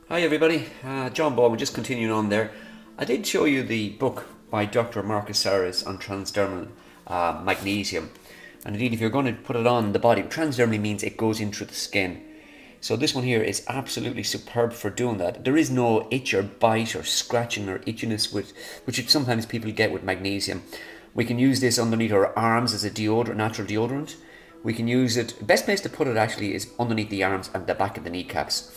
Hi everybody, John Baldwin, just continuing on there. I did show you the book by Dr. Marcus Saris on transdermal magnesium. And indeed, if you're going to put it on the body, transdermally means it goes into the skin. So this one here is absolutely superb for doing that. There is no itch or bite or scratching or itchiness, which sometimes people get with magnesium. We can use this underneath our arms as a deodorant, natural deodorant. We can use it, best place to put it actually is underneath the arms and the back of the kneecaps.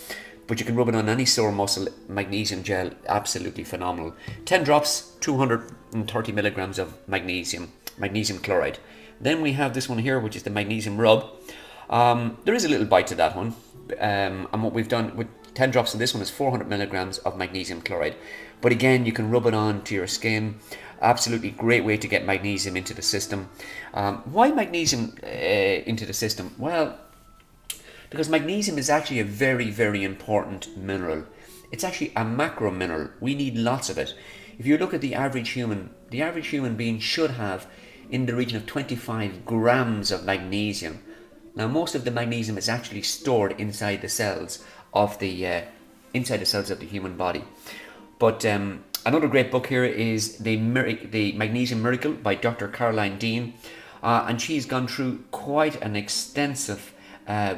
But you can rub it on any sore muscle. Magnesium gel, absolutely phenomenal. 10 drops, 230 milligrams of magnesium chloride. Then we have this one here, which is the magnesium rub. There is a little bite to that one. And what we've done with 10 drops of this one is 400 milligrams of magnesium chloride. But again, you can rub it on to your skin. Absolutely great way to get magnesium into the system. Why magnesium into the system? Well, because magnesium is actually a very, very important mineral. It's actually a macro mineral. We need lots of it. If you look at the average human being should have in the region of 25 grams of magnesium. Now, most of the magnesium is actually stored inside the cells of the human body. But another great book here is the Magnesium Miracle by Dr. Caroline Dean, and she's gone through quite an extensive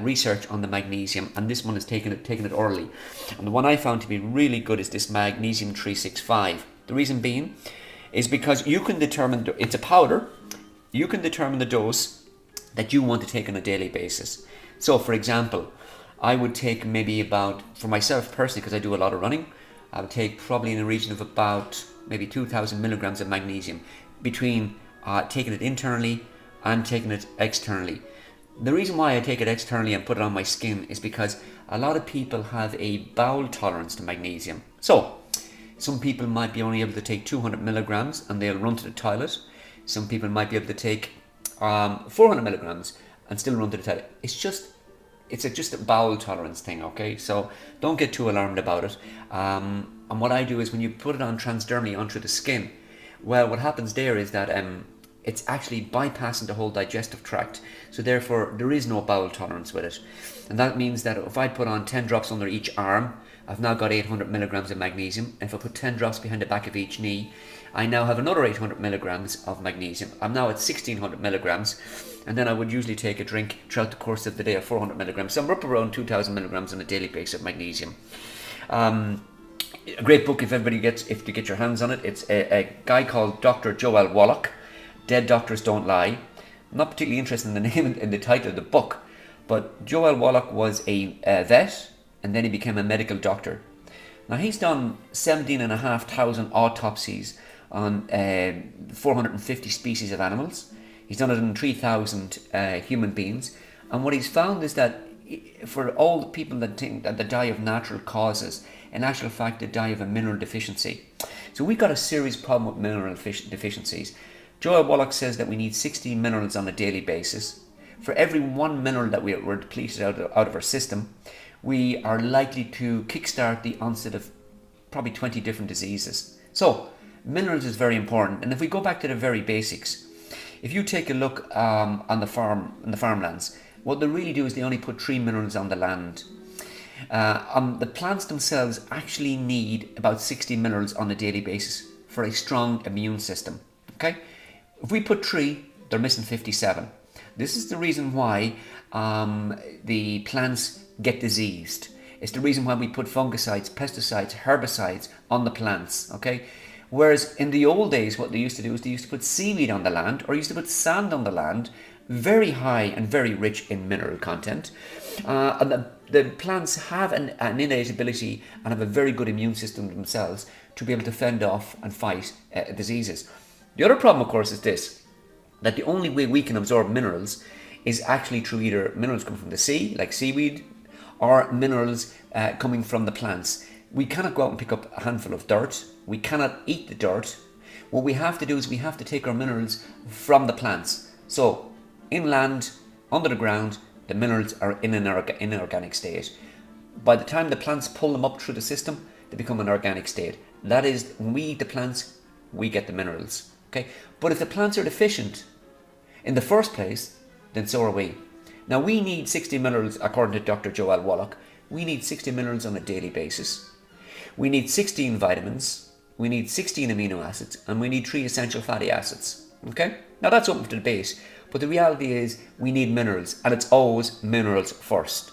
research on the magnesium, and this one is taking it orally. And the one I found to be really good is this Magnesium 365. The reason being is because you can determine, it's a powder, you can determine the dose that you want to take on a daily basis. So for example, I would take maybe about, for myself personally, because I do a lot of running, I would take probably in the region of about maybe 2,000 milligrams of magnesium between taking it internally and taking it externally. The reason why I take it externally and put it on my skin is because a lot of people have a bowel tolerance to magnesium. So, some people might be only able to take 200 milligrams and they'll run to the toilet. Some people might be able to take 400 milligrams and still run to the toilet. It's just a bowel tolerance thing, okay? So, don't get too alarmed about it. And what I do is when you put it on transdermally onto the skin, well, what happens there is that it's actually bypassing the whole digestive tract, so therefore there is no bowel tolerance with it. And that means that if I put on 10 drops under each arm, I've now got 800 milligrams of magnesium. And if I put 10 drops behind the back of each knee, I now have another 800 milligrams of magnesium. I'm now at 1600 milligrams, and then I would usually take a drink throughout the course of the day of 400 milligrams. So I'm up around 2000 milligrams on a daily basis of magnesium. A great book if you get your hands on it. It's a guy called Dr. Joel Wallach, Dead Doctors Don't Lie. I'm not particularly interested in the name and the title of the book, but Joel Wallach was a vet, and then he became a medical doctor. Now he's done 17,500 autopsies on 450 species of animals. He's done it on 3,000 human beings, and what he's found is that for all the people that think that they die of natural causes, in actual fact they die of a mineral deficiency. So we've got a serious problem with mineral deficiencies. Joel Wallach says that we need 60 minerals on a daily basis. For every one mineral that we're depleted out of our system, we are likely to kickstart the onset of probably 20 different diseases. So, minerals is very important. And if we go back to the very basics, if you take a look on the farmlands, what they really do is they only put 3 minerals on the land. The plants themselves actually need about 60 minerals on a daily basis for a strong immune system. Okay? If we put 3, they're missing 57. This is the reason why the plants get diseased. It's the reason why we put fungicides, pesticides, herbicides on the plants, okay? Whereas in the old days, what they used to do is they used to put seaweed on the land, or used to put sand on the land, very high and very rich in mineral content. And the plants have an innate ability and have a very good immune system themselves to be able to fend off and fight diseases. The other problem, of course, is this, that the only way we can absorb minerals is actually through either minerals coming from the sea, like seaweed, or minerals coming from the plants. We cannot go out and pick up a handful of dirt. We cannot eat the dirt. What we have to do is we have to take our minerals from the plants. So, inland, under the ground, the minerals are in an inorganic state. By the time the plants pull them up through the system, they become an organic state. That is, when we eat the plants, we get the minerals. Okay, but if the plants are deficient in the first place, then so are we. Now we need 60 minerals, according to Dr. Joel Wallach, we need 60 minerals on a daily basis. We need 16 vitamins, we need 16 amino acids, and we need 3 essential fatty acids. Okay? Now that's open to debate, but the reality is we need minerals, and it's always minerals first.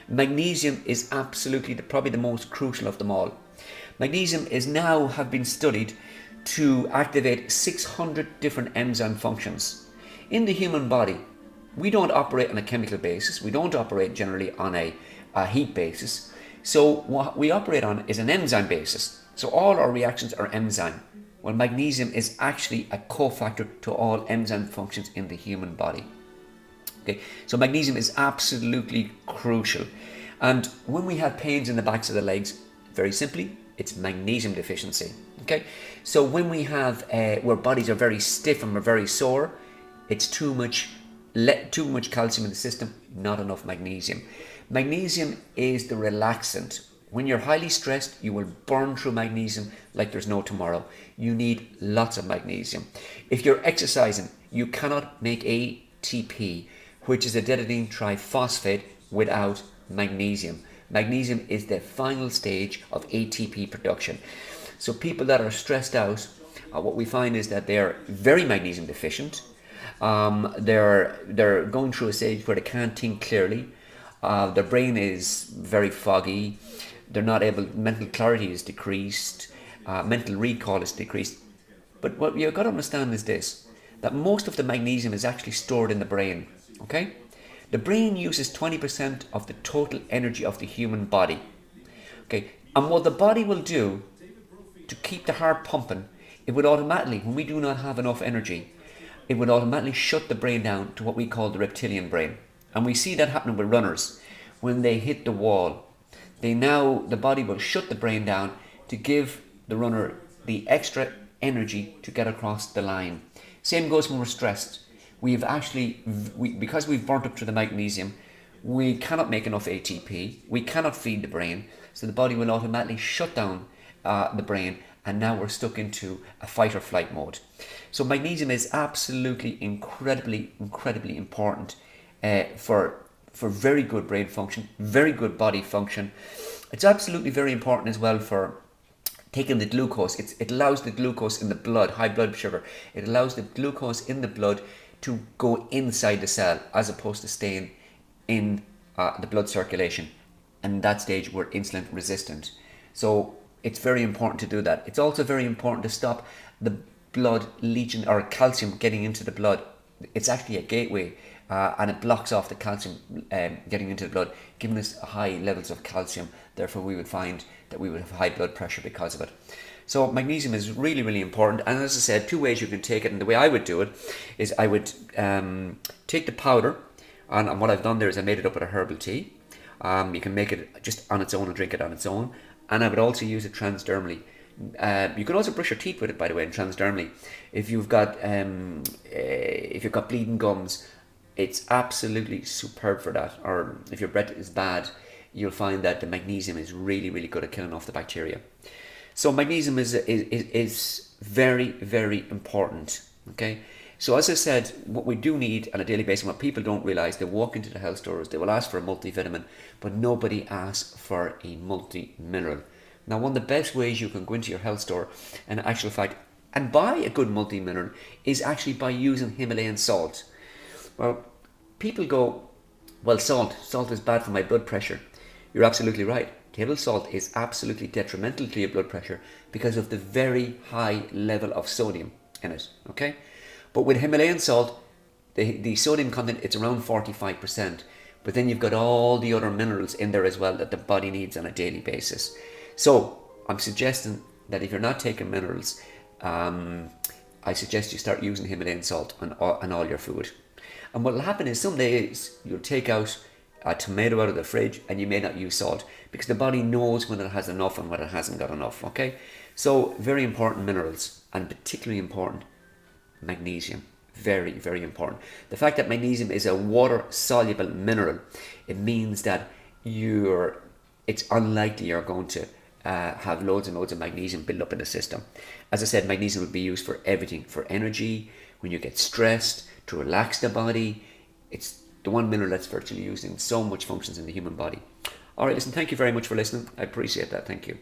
Magnesium is absolutely probably the most crucial of them all. Magnesium is now have been studied to activate 600 different enzyme functions. In the human body, we don't operate on a chemical basis. We don't operate generally on a heat basis. So what we operate on is an enzyme basis. So all our reactions are enzyme. Well, magnesium is actually a cofactor to all enzyme functions in the human body. Okay, so magnesium is absolutely crucial. And when we have pains in the backs of the legs, very simply, it's magnesium deficiency. Okay, so when we have where bodies are very stiff and we're very sore, it's too much calcium in the system, not enough magnesium. Magnesium is the relaxant. When you're highly stressed, you will burn through magnesium like there's no tomorrow. You need lots of magnesium. If you're exercising, you cannot make ATP, which is adenine triphosphate, without magnesium. Magnesium is the final stage of ATP production. So people that are stressed out, what we find is that they're very magnesium deficient. They're going through a stage where they can't think clearly. Their brain is very foggy. They're not able. Mental clarity is decreased. Mental recall is decreased. But what you've got to understand is this: that most of the magnesium is actually stored in the brain. Okay, the brain uses 20% of the total energy of the human body. Okay, and what the body will do to keep the heart pumping, it would automatically, when we do not have enough energy, it would automatically shut the brain down to what we call the reptilian brain. And we see that happening with runners. When they hit the wall, the body will shut the brain down to give the runner the extra energy to get across the line. Same goes when we're stressed. Because we've burnt up to the magnesium, we cannot make enough ATP. We cannot feed the brain. So the body will automatically shut down the brain, and now we're stuck into a fight or flight mode. So magnesium is absolutely incredibly important for very good brain function, very good body function. It's absolutely very important as well for taking the glucose. It allows the glucose in the blood, high blood sugar. It allows the glucose in the blood to go inside the cell as opposed to staying in the blood circulation. And at that stage, we're insulin resistant. So it's very important to do that. It's also very important to stop the blood leaching or calcium getting into the blood. It's actually a gateway, and it blocks off the calcium getting into the blood, giving us high levels of calcium. Therefore, we would find that we would have high blood pressure because of it. So magnesium is really important. And as I said, 2 ways you can take it. And the way I would do it is I would take the powder, and what I've done there is I made it up with a herbal tea. You can make it just on its own and drink it on its own. And I would also use it transdermally. You can also brush your teeth with it, by the way, transdermally. If you've got bleeding gums, it's absolutely superb for that. Or if your breath is bad, you'll find that the magnesium is really good at killing off the bacteria. So magnesium is very important. Okay. So as I said, what we do need on a daily basis, what people don't realize, they walk into the health stores, they will ask for a multivitamin, but nobody asks for a multi-mineral. Now, one of the best ways you can go into your health store and actual fact and buy a good multi-mineral is actually by using Himalayan salt. Well, people go, well, salt is bad for my blood pressure. You're absolutely right. Table salt is absolutely detrimental to your blood pressure because of the very high level of sodium in it. Okay. But with Himalayan salt, the sodium content, it's around 45%. But then you've got all the other minerals in there as well that the body needs on a daily basis. So I'm suggesting that if you're not taking minerals, I suggest you start using Himalayan salt on all your food. And what will happen is some days you'll take out a tomato out of the fridge and you may not use salt because the body knows when it has enough and when it hasn't got enough. Okay, so very important minerals, and particularly important magnesium. Very important. The fact that magnesium is a water soluble mineral, it means that it's unlikely you're going to have loads and loads of magnesium build up in the system. As I said, magnesium will be used for everything, for energy, when you get stressed, to relax the body. It's the one mineral that's virtually used in so much functions in the human body. All right, listen, thank you very much for listening. I appreciate that. Thank you.